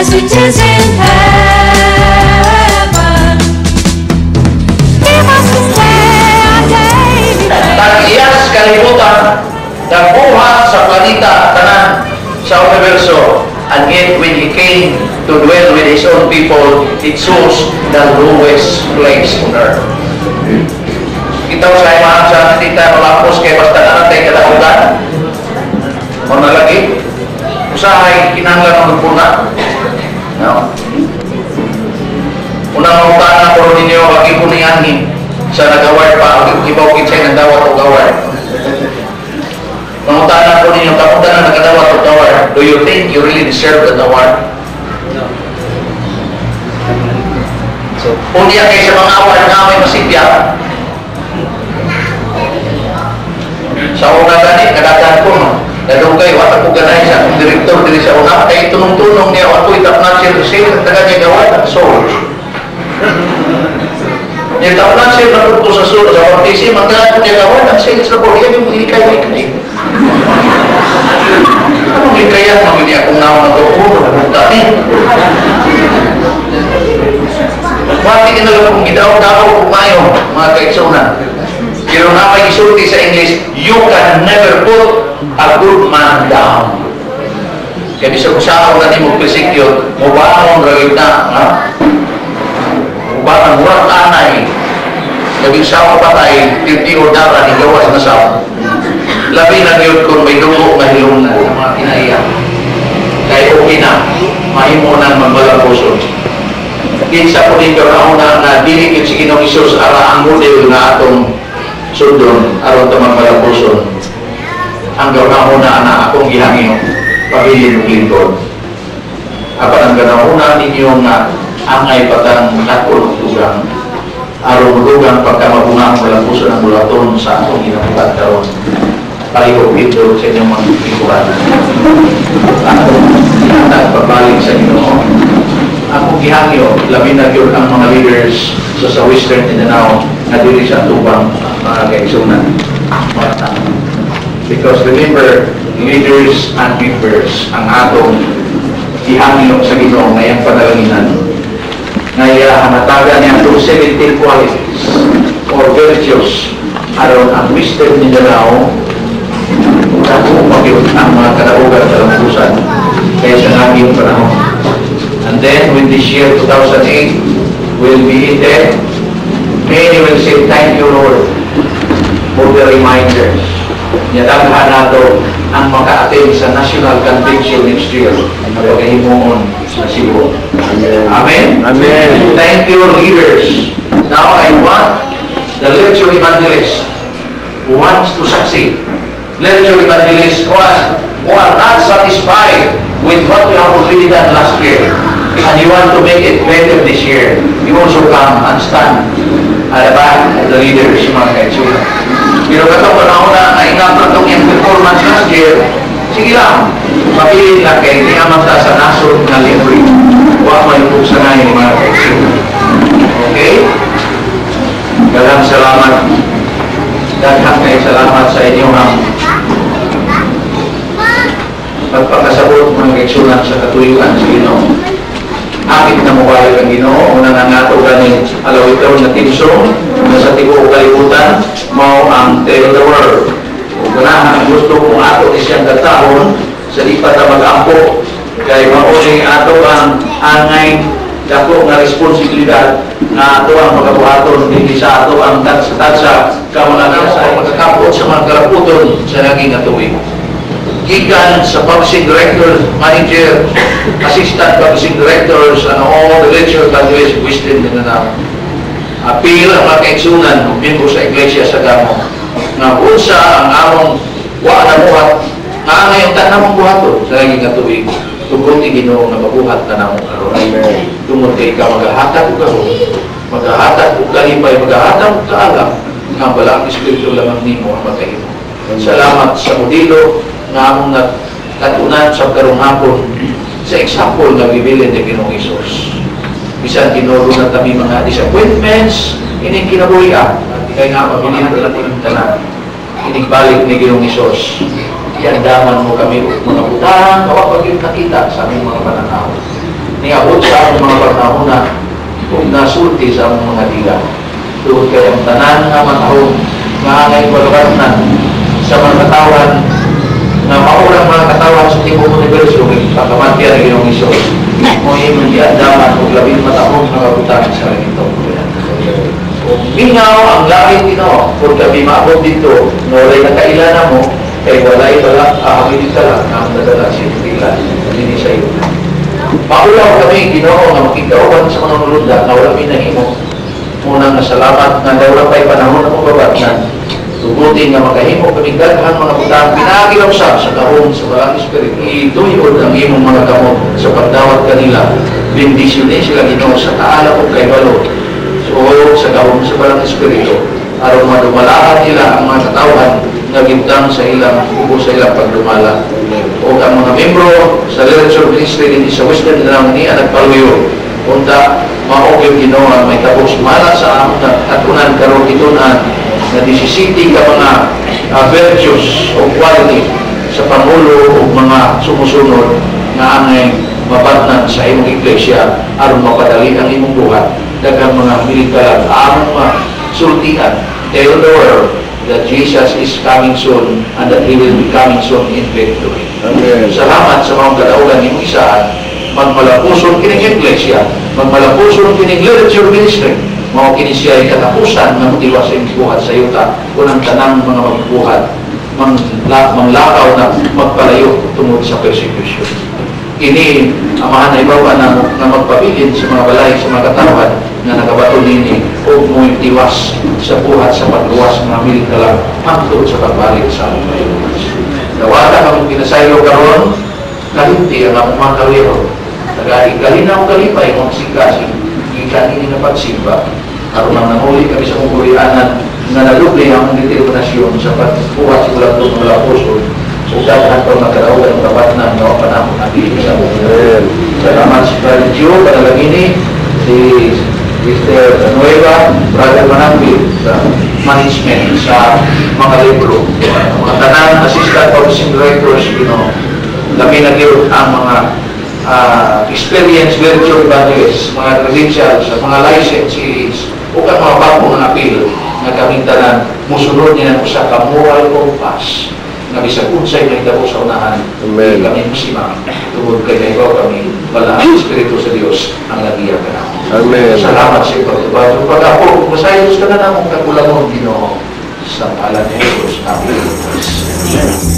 as it is in heaven. Give us this day our daily bread. Tag-iyas kalibutan, nagbuhat sa planeta, tanan sa universo, and yet when He came to dwell with His own people, it chose the lowest place on earth. Kita sa imahan sa atin tayo malapos kay basta na natin kadaugan. O na lagi, usahay kinahanglan ng magpuna. No? Unang mautana ko ninyo, wag ipuniyahin sa nagaward pa, ibaw kinsay ng dawat o gaward. Mangutana ko ninyo, kapunta na nagkadawat o gaward, do you think you really deserve the award? So, unya kayo sa mga award na may masipya. Sa una gani, kadaghan ko, nadugay, wata ko ganay sa akong direktor dili sa una, kaya tunong-tunong niya, ako itap na siya, siya, taga niya gawad, at soul. Niya itap na siya, napunto sa soul, sa partisi, magkano niya gawad, ang sales na po, yan yung hinikay-hinikay. Anong hikayan, magiging akong naman na ito, napunta ni. Mati ka na lang kung gidaw-daw kung kayo, mga kaitsunan. Pero na may isulti sa English, you can never put a good man down. Kaya bisa ko sa ako na mo persecuted, mubangon ragit na, ha? Mubangon, murang anay. Naging sa patay, tinti o dara, higawas na sa labi na yun kung may dugo na hilong na, mga kinaiyak. Kaya okay na, mahimo na magbalang puso. Kinsa po ninyo na una na dinikit si Ginoong Isus ara ang model na atong sundon aron ta magpalapuson ang gawna na akong gihangyo pabilin ug lingkod apan ang ganauna ninyo nga angay patang nakon tugang aron dugang pagkamabunga ang palapuson ang bulaton sa akong ginabuhat karon pareho ito sa inyong mga lingkuran akong pagpabalik sa Ginoo akong gihangyo labi na gyud ang mga leaders sa Western Mindanao na dili sa tubang mga kaigsunan. Because remember, leaders and members ang atong ihangyo sa Ginoo ngayong panalanginan. Ngaya hamatagan niya to 17 qualities or virtues aron ang Western Mindanao kung magyud ang mga kadaugan sa lambusan kaya sa naging panahon. And then when this year 2008 will be ended, many will say, thank you Lord for the reminders. Yadaghan nato ang maka-attend sa National Convention next year na pagkahimuon sa Cebu. Amen? Amen. Thank you leaders. Now I want the lecture evangelist who wants to succeed. Lecture evangelist who are not satisfied with what we have already done last year. And you want to make it better this year, you also come and stand at the back of the leaders, mga kaitsunan. Pero katong panahon na inapratong yung performance last year, sige lang, mapilin lang kayo, hindi naman sa nasod na libre. Huwag malupog sa ngayon, mga kaitsunan. Okay? Daghang salamat. Daghang kayo salamat sa inyong pagpakasabot mga kaitsunan sa katuyuan sa Ginoo. Akit na mawala ang Ginoo, unang nangato ganing alawitaw na timsong na sa tibuok kalibutan, mao ang tell the world. Kung ganahan ang gusto kong ato isang katahon, sa lipat na mag-ampo, kaya mauni ato ang angay, dako nga responsibilidad na ato ang magabuhaton, hindi sa ato ang tatsa, kamangan sa magkakapot sa mga karaputon sa naging atuwid. Gikan sa publishing director, manager, assistant publishing directors, and all the lecture graduates Western Mindanao. Apil ang mga kaigsunan ng miyembro sa Iglesia sa Gamo na unsa ang among na buhat, nga ngayon tanamong buhaton sa naging katuig. Tugod ni Ginoo nga mabuhat na namong karon. Tungod kay ka maghahatag og karon, maghahatag og kalipay, maghahatag og kaalam, nga bala ang Espiritu lamang nimo ang magahimo. Salamat sa modelo nga among katunan sa karong hapon sa example nga bibilin ni Ginoong Hesus. Bisan tinuro na kami mga disappointments, ining kinabuhian, kaya nga mabilihan na natin ang tanan. Inigbalik ni Ginoong Hesus. Iandaman mo kami mga butang, kawa pag yung nakita sa aming mga pananaw. niabot sa among mga panahona kung nasulti sa among mga dila. Doon kayang tanan nga matahong nga angay walwatnan sa mga katawan na maurang mga katawan sa tibok universo pagkamatyan ng Ginoong Hesus. Mo imong giandaman og labing matahong mga butang sa ito. Mingaw ang langit Ginoo kung kami maabot dito na walay nakailan mo kay walay wala aaminin ka lang na ang nadala sa itilan hindi sa iyo. Maulaw kami Ginoo nga makikauban sa mga nulundan na wala minahimo. Unang nasalamat nga daw lang pa'y panahon na mababatnan. Tugutin nga makahimo kami daghan mga butang pinagilaw sa kahong sa walang espiritu. Ituyod ang imong mga kamot sa pagdawat kanila. Bendisyonin sila Ginoo sa taala o kay balo. So sa kahong sa walang espiritu. Aron madumalahan nila ang mga katawan na gintang sa ilang ubo sa ilang pagdumala. O ang mga membro sa Literature Ministry din sa Western na niya nagpaluyo. Unta, maogyo Ginoo ang may tapos mala sa among atunan karon itunan na 17 ka mga virtues o quality sa Pangulo o mga sumusunod nga angay mabatnan sa imong iglesia aron mapadali ang imong buhat. Daghang mga militaran among sultian. Tell the world that Jesus is coming soon and that He will be coming soon in victory. Amen. Salamat sa mga kadaugan ni Isaan. Magmalapuson kining iglesia, magmalapuson kining literature ministry, mao kini siya ay katapusan ng motiwa sa imong buhat sa yuta kunang tanang mga magbuhat manglakaw na magpalayo tungod sa persecution. Ini amahan na ibawa na magpabilin sa mga balay sa mga katawan na nagabato nini o mo'y tiwas sa buhat sa pagluwas ng mga militalang hangtod sa pagbalik sa among Pilipinas. Nawata kami pinasaylo karon kalinti ang among mga kawiro. Kalinaw kalipay kung sikasi ikan ini na pagsimba aron ang nanguli kami sa kungurianan na nalubi ang determinasyon sa pagbuhat sa ulang ng mga puso o daghan pa mga kadaugan ng kabatnan na panahon ang diin sa buhay. Salamat sa Brother Gio, panalang ini si Mr. Nueva, Brother Manambi sa management sa mga libro, mga tanan assistant publishing directors, labi na ang mga experience, virtual evaluates, mga credentials, mga licenses, o kang mga bagong appeal na kaming tanan, musunod niya ng usa ka moral compass na bisag unsay na itabo sa unahan. Amen. Kami musimang tungod kay na ikaw kami wala ang Espiritu sa Dios ang nagiya ka na. Amen. Salamat sa ipagtubad. Pag ako, masayos ka na namang kakulangon Ginoo sa ngalan ni Jesus. Amen.